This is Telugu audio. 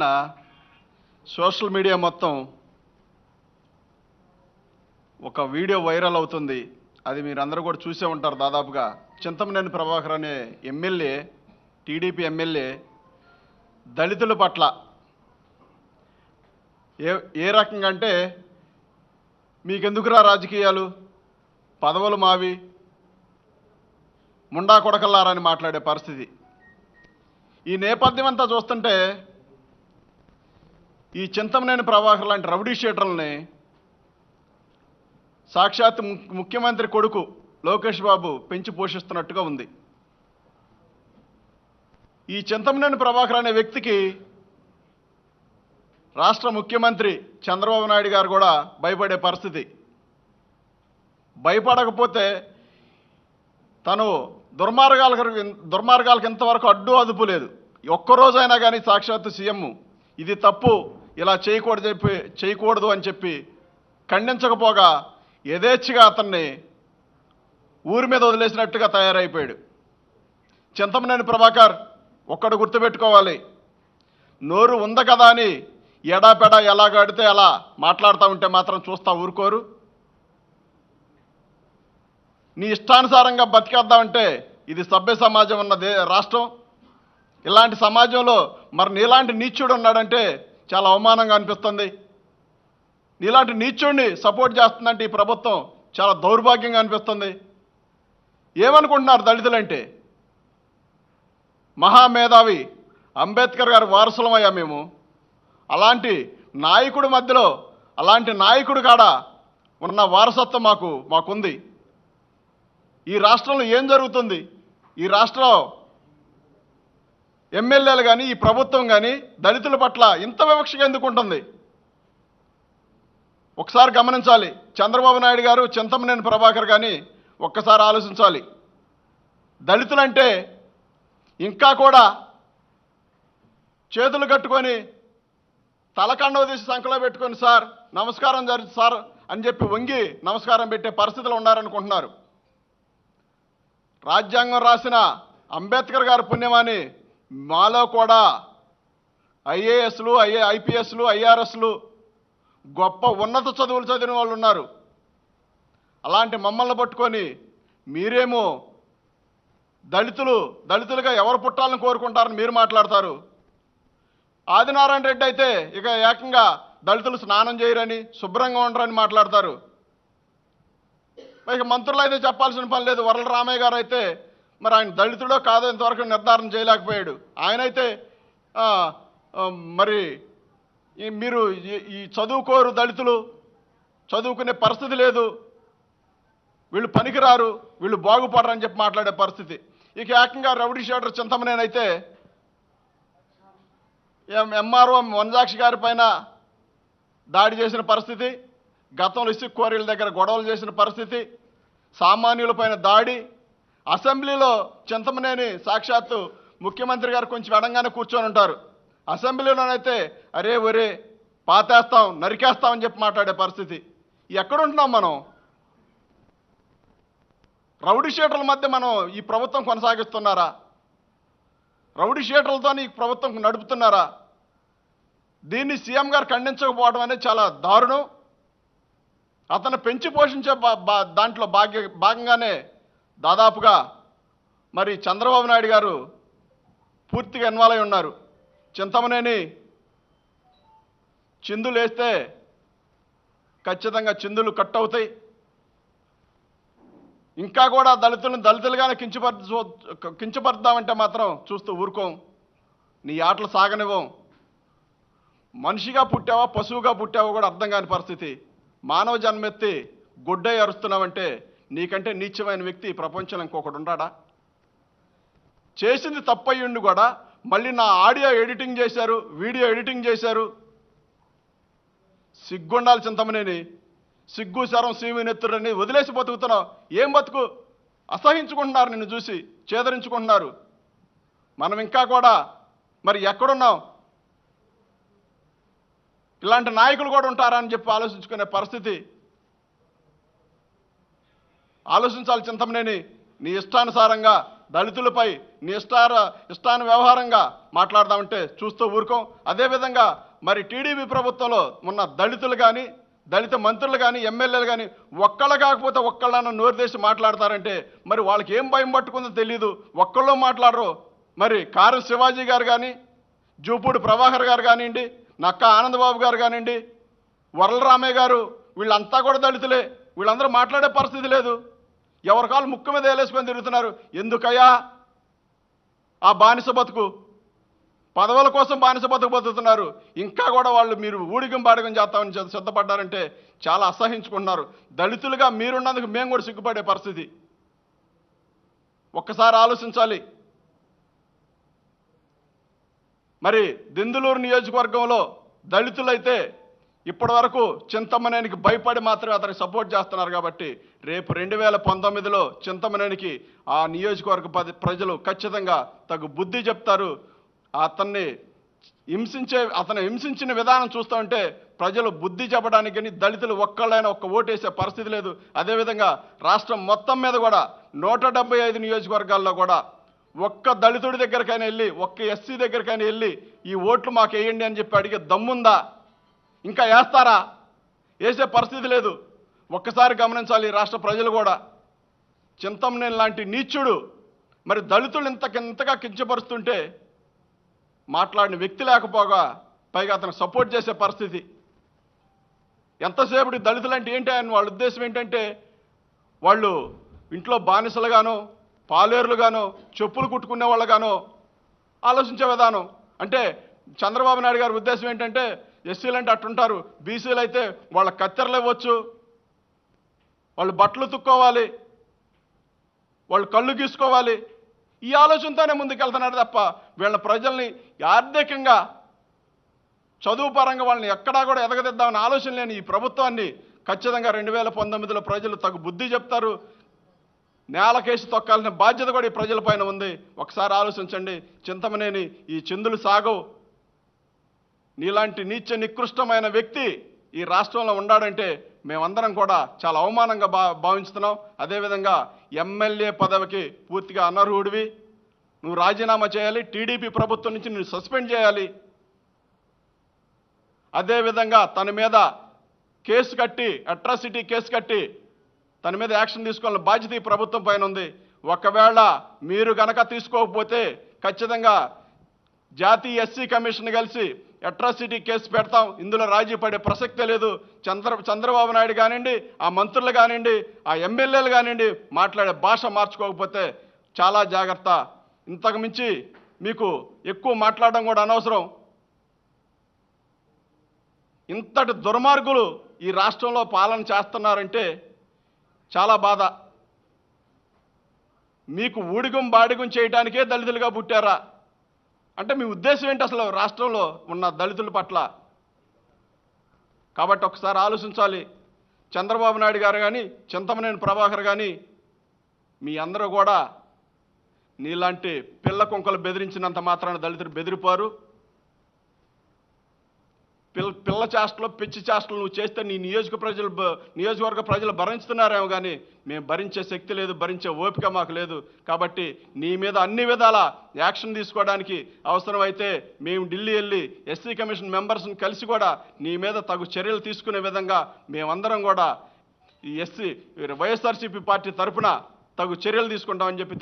నిన్న సోషల్ మీడియా మొత్తం ఒక వీడియో వైరల్ అవుతుంది. అది మీరందరూ కూడా చూసే ఉంటారు. దాదాపుగా చింతమనేని ప్రభాకర్ అనే ఎమ్మెల్యే, టీడీపీ ఎమ్మెల్యే దళితుల పట్ల ఏ రకంగా అంటే, మీకెందుకురా రాజకీయాలు, పదవులు మావి, ముండా కొడకల్లారని మాట్లాడే పరిస్థితి. ఈ నేపథ్యం అంతా చూస్తుంటే ఈ చింతమనేని ప్రభాకర్ లాంటి రౌడీ షీటర్లని సాక్షాత్ ముఖ్యమంత్రి కొడుకు లోకేష్ బాబు పెంచి పోషిస్తున్నట్టుగా ఉంది. ఈ చింతమనేని ప్రభాకర్ అనే వ్యక్తికి రాష్ట్ర ముఖ్యమంత్రి చంద్రబాబు నాయుడు గారు కూడా భయపడే పరిస్థితి. భయపడకపోతే తను దుర్మార్గాలకు ఇంతవరకు అడ్డు అదుపు లేదు. ఒక్కరోజైనా కానీ సాక్షాత్తు సీఎం ఇది తప్పు, ఇలా చేయకూడదు అని చెప్పి ఖండించకపోగా యథేచ్ఛగా అతన్ని ఊరి మీద వదిలేసినట్టుగా తయారైపోయాడు. చింతమనేని ప్రభాకర్ ఒక్కడు గుర్తుపెట్టుకోవాలి, నోరు ఉంది కదా అని ఎడాపెడా ఎలా గడితే అలా మాట్లాడుతూ ఉంటే మాత్రం చూస్తా ఊరుకోరు. నీ ఇష్టానుసారంగా బతికేద్దామంటే ఇది సభ్య సమాజం ఉన్న రాష్ట్రం. ఇలాంటి సమాజంలో మరి నీలాంటి నీచుడు ఉన్నాడంటే చాలా అవమానంగా అనిపిస్తుంది. నీలాంటి నీచుడిని సపోర్ట్ చేస్తుందంటే ఈ ప్రభుత్వం చాలా దౌర్భాగ్యంగా అనిపిస్తుంది. ఏమనుకుంటున్నారు దళితులంటే? మహామేధావి అంబేద్కర్ గారి వారసులమయ్యా మేము. అలాంటి నాయకుడి మధ్యలో, అలాంటి నాయకుడి కాడ ఉన్న వారసత్వం మాకుంది. ఈ రాష్ట్రంలో ఏం జరుగుతుంది? ఈ రాష్ట్రంలో ఎమ్మెల్యేలు కానీ, ఈ ప్రభుత్వం కానీ దళితుల పట్ల ఇంత వివక్షగా ఎందుకు ఉంటుంది? ఒకసారి గమనించాలి. చంద్రబాబు నాయుడు గారు, చింతమనేని ప్రభాకర్ కానీ ఒక్కసారి ఆలోచించాలి. దళితులంటే ఇంకా కూడా చేతులు కట్టుకొని తలకండవ తీసి సంకలో పెట్టుకొని సార్ నమస్కారం జరుగుతుంది సార్ అని చెప్పి వంగి నమస్కారం పెట్టే పరిస్థితులు ఉన్నారనుకుంటున్నారు. రాజ్యాంగం రాసిన అంబేద్కర్ గారి పుణ్యమాని మాలో కూడా ఐఏఎస్లు, ఐపీఎస్లు, ఐఆర్ఎస్లు, గొప్ప ఉన్నత చదువులు చదివిన వాళ్ళు ఉన్నారు. అలాంటి మమ్మల్ని పట్టుకొని మీరేమో దళితులుగా ఎవరు పుట్టాలని కోరుకుంటారని మీరు మాట్లాడతారు. ఆదినారాయణ రెడ్డి అయితే ఇక ఏకంగా దళితులు స్నానం చేయరని, శుభ్రంగా ఉండరని మాట్లాడతారు. ఇక మంత్రులు అయితే చెప్పాల్సిన పని లేదు. వరల రామయ్య గారు అయితే మరి ఆయన దళితుడో కాదో ఇంతవరకు నిర్ధారణ చేయలేకపోయాడు. ఆయనైతే మరి మీరు ఈ చదువుకోరు, దళితులు చదువుకునే పరిస్థితి లేదు, వీళ్ళు పనికిరారు, వీళ్ళు బాగుపడరు అని చెప్పి మాట్లాడే పరిస్థితి. ఇక ఏకంగా రౌడీ షీటర్ చింతమనేని అయితే ఎంఆర్ఓ వనజాక్షి గారి పైన దాడి చేసిన పరిస్థితి, గతంలో ఇసుక క్వారీల దగ్గర గొడవలు చేసిన పరిస్థితి, సామాన్యులపైన దాడి, అసెంబ్లీలో చింతమనేని సాక్షాత్తు ముఖ్యమంత్రి గారు కొంచెం ఎడంగానే కూర్చొని ఉంటారు. అసెంబ్లీలోనైతే అరే ఒరే పాతేస్తాం, నరికేస్తామని చెప్పి మాట్లాడే పరిస్థితి. ఎక్కడుంటున్నాం మనం? రౌడీ షీటర్ల మధ్య మనం ఈ ప్రభుత్వం కొనసాగిస్తున్నారా? రౌడీ షీటర్లతో ఈ ప్రభుత్వం నడుపుతున్నారా? దీన్ని సీఎం గారు ఖండించకపోవడం అనేది చాలా దారుణం. అతను పెంచి పోషించే దాంట్లో భాగంగానే దాదాపుగా మరి చంద్రబాబు నాయుడు గారు పూర్తిగా ఇన్వాల్వ్ అయి ఉన్నారు. చింతమనేని చిందులు వేస్తే ఖచ్చితంగా చిందులు కట్ అవుతాయి. ఇంకా కూడా దళితులుగానే కించపరుద్దామంటే మాత్రం చూస్తూ ఊరుకోం. నీ ఆటలు సాగనివ్వం. మనిషిగా పుట్టావా, పశువుగా పుట్టావో కూడా అర్థం కాని పరిస్థితి. మానవ జన్మెత్తి గుడ్డై అరుస్తున్నావంటే నీకంటే నీచమైన వ్యక్తి ప్రపంచంలో ఇంకొకడు ఉంటాడా? చేసింది తప్పయ్యుండి కూడా మళ్ళీ నా ఆడియో ఎడిటింగ్ చేశారు, వీడియో ఎడిటింగ్ చేశారు. సిగ్గుండాలి చింతమనేని. సిగ్గు శరం సీమినెత్తురని వదిలేసి బతుకుతున్నావు. ఏం బతుకు? అసహించుకుంటున్నారు, నిన్ను చూసి చేదరించుకుంటున్నారు. మనం ఇంకా కూడా మరి ఎక్కడున్నాం? ఇలాంటి నాయకులు కూడా ఉంటారా అని చెప్పి ఆలోచించుకునే పరిస్థితి. ఆలోచించాలి చింతమనేని. నీ ఇష్టానుసారంగా దళితులపై నీ ఇష్టాన వ్యవహారంగా మాట్లాడదామంటే చూస్తూ ఊరుకోం. అదేవిధంగా మరి టీడీపీ ప్రభుత్వంలో ఉన్న దళితులు కానీ, దళిత మంత్రులు కానీ, ఎమ్మెల్యేలు కానీ ఒక్కళ్ళు కాకపోతే ఒక్కళ్ళన్న నోరు తెసి మాట్లాడతారంటే మరి వాళ్ళకి ఏం భయం పట్టుకుందో తెలియదు. ఒక్కళ్ళు మాట్లాడరు. మరి కారం శివాజీ గారు కానీ, జూపూడి ప్రభాకర్ గారు కానివ్వండి, నక్కా ఆనందబాబు గారు కానివ్వండి, వరలరామయ్య గారు, వీళ్ళంతా కూడా దళితులే. వీళ్ళందరూ మాట్లాడే పరిస్థితి లేదు. ఎవరికాలు ముక్కు మీద వేలేసుకొని తిరుగుతున్నారు. ఎందుకయ్యా ఆ బానిస బతుకు? పదవుల కోసం బానిస బతుకు బతుకుతున్నారు. ఇంకా కూడా వాళ్ళు మీరు ఊడిగం బాడిగం చేస్తామని సిద్ధపడ్డారంటే చాలా అసహించుకుంటున్నారు. దళితులుగా మీరున్నందుకు మేము కూడా సిగ్గుపడే పరిస్థితి. ఒక్కసారి ఆలోచించాలి. మరి దెందులూరు నియోజకవర్గంలో దళితులైతే ఇప్పటి వరకు చింతమనేనికి భయపడి మాత్రమే అతనికి సపోర్ట్ చేస్తున్నారు. కాబట్టి రేపు 2019లో చింతమనేనికి ఆ నియోజకవర్గ ప్రజలు ఖచ్చితంగా తగు బుద్ధి చెప్తారు. అతన్ని హింసించిన విధానం చూస్తూ ఉంటే ప్రజలు బుద్ధి చెప్పడానికి కానీ దళితులు ఒక్కళ్ళైనా ఒక్క ఓటేసే పరిస్థితి లేదు. అదేవిధంగా రాష్ట్రం మొత్తం మీద కూడా 175 నియోజకవర్గాల్లో కూడా ఒక్క దళితుడి దగ్గరకైనా వెళ్ళి, ఒక్క ఎస్సీ దగ్గరకైనా వెళ్ళి ఈ ఓట్లు మాకు వేయండి అని చెప్పి అడిగే దమ్ముందా? ఇంకా వేస్తారా? వేసే పరిస్థితి లేదు. ఒక్కసారి గమనించాలి ఈ రాష్ట్ర ప్రజలు కూడా. చింతమనేని లాంటి నీచుడు మరి దళితులు ఇంతగా కించపరుస్తుంటే మాట్లాడిన వ్యక్తి లేకపోగా పైగా అతను సపోర్ట్ చేసే పరిస్థితి. ఎంతసేపటి దళితులు అంటే ఏంటి అని వాళ్ళ ఉద్దేశం ఏంటంటే వాళ్ళు ఇంట్లో బానిసలుగానో, పాలేరులుగానో, చెప్పులు కుట్టుకునే వాళ్ళగానో ఆలోచించే విధానం. అంటే చంద్రబాబు నాయుడు గారి ఉద్దేశం ఏంటంటే ఎస్సీలు అంటే అట్టుంటారు, బీసీలు అయితే వాళ్ళ కత్తెరలు ఇవ్వచ్చు, వాళ్ళు బట్టలు తుక్కోవాలి, వాళ్ళు కళ్ళు గీసుకోవాలి. ఈ ఆలోచనతోనే ముందుకెళ్తున్నారు తప్ప వీళ్ళ ప్రజల్ని ఆర్థికంగా, చదువు పరంగా వాళ్ళని ఎక్కడా కూడా ఎదగదిద్దామని ఆలోచన లేని ఈ ప్రభుత్వాన్ని ఖచ్చితంగా 2019లో ప్రజలు తగు బుద్ధి చెప్తారు. నేలకేసి తొక్కాల్సిన బాధ్యత కూడా ఈ ప్రజలపైన ఉంది. ఒకసారి ఆలోచించండి. చింతమనేని ఈ చిందులు సాగవు. నీలాంటి నీచ నికృష్టమైన వ్యక్తి ఈ రాష్ట్రంలో ఉన్నాడంటే మేమందరం కూడా చాలా అవమానంగా భావిస్తున్నాం. అదేవిధంగా ఎమ్మెల్యే పదవికి పూర్తిగా అనర్హుడివి. నువ్వు రాజీనామా చేయాలి. టీడీపీ ప్రభుత్వం నుంచి నువ్వు సస్పెండ్ చేయాలి. అదేవిధంగా తన మీద కేసు కట్టి, అట్రాసిటీ కేసు కట్టి తన మీద యాక్షన్ తీసుకోవాలని బాధ్యత ఈ ప్రభుత్వం పైన ఉంది. ఒకవేళ మీరు గనక తీసుకోకపోతే ఖచ్చితంగా జాతీయ ఎస్సీ కమిషన్ కలిసి అట్రాసిటీ కేసు పెడతాం. ఇందులో రాజీ పడే ప్రసక్తే లేదు. చంద్రబాబు నాయుడు కానివ్వండి, ఆ మంత్రులు కానివ్వండి, ఆ ఎమ్మెల్యేలు కానివ్వండి, మాట్లాడే భాష మార్చుకోకపోతే చాలా జాగ్రత్త. ఇంతకు మించి మీకు ఎక్కువ మాట్లాడడం కూడా అనవసరం. ఇంతటి దుర్మార్గులు ఈ రాష్ట్రంలో పాలన చేస్తున్నారంటే చాలా బాధ. మీకు ఊడిగం బాడిగం చేయడానికే దళితులుగా పుట్టారా అంటే మీ ఉద్దేశం ఏంటి అసలు రాష్ట్రంలో ఉన్న దళితుల పట్ల? కాబట్టి ఒకసారి ఆలోచించాలి. చంద్రబాబు నాయుడు గారు కానీ, చింతమనేని ప్రభాకర్ కానీ మీ అందరూ కూడా నీలాంటి పిల్ల కుంకలు బెదిరించినంత మాత్రాన దళితులు బెదిరిపోరు. పిల్ల చేష్టలు, పిచ్చి చేష్టలు నువ్వు చేస్తే నీ నియోజకవర్గ ప్రజలు భరించుతున్నారేమో కానీ మేము భరించే శక్తి లేదు, భరించే ఓపిక మాకు లేదు. కాబట్టి నీ మీద అన్ని విధాల యాక్షన్ తీసుకోవడానికి అవసరమైతే మేము ఢిల్లీ వెళ్ళి ఎస్సీ కమిషన్ మెంబర్స్ని కలిసి కూడా నీ మీద తగు చర్యలు తీసుకునే విధంగా మేమందరం కూడా ఈ వైఎస్ఆర్సీపీ పార్టీ తరఫున తగు చర్యలు తీసుకుంటామని చెప్పి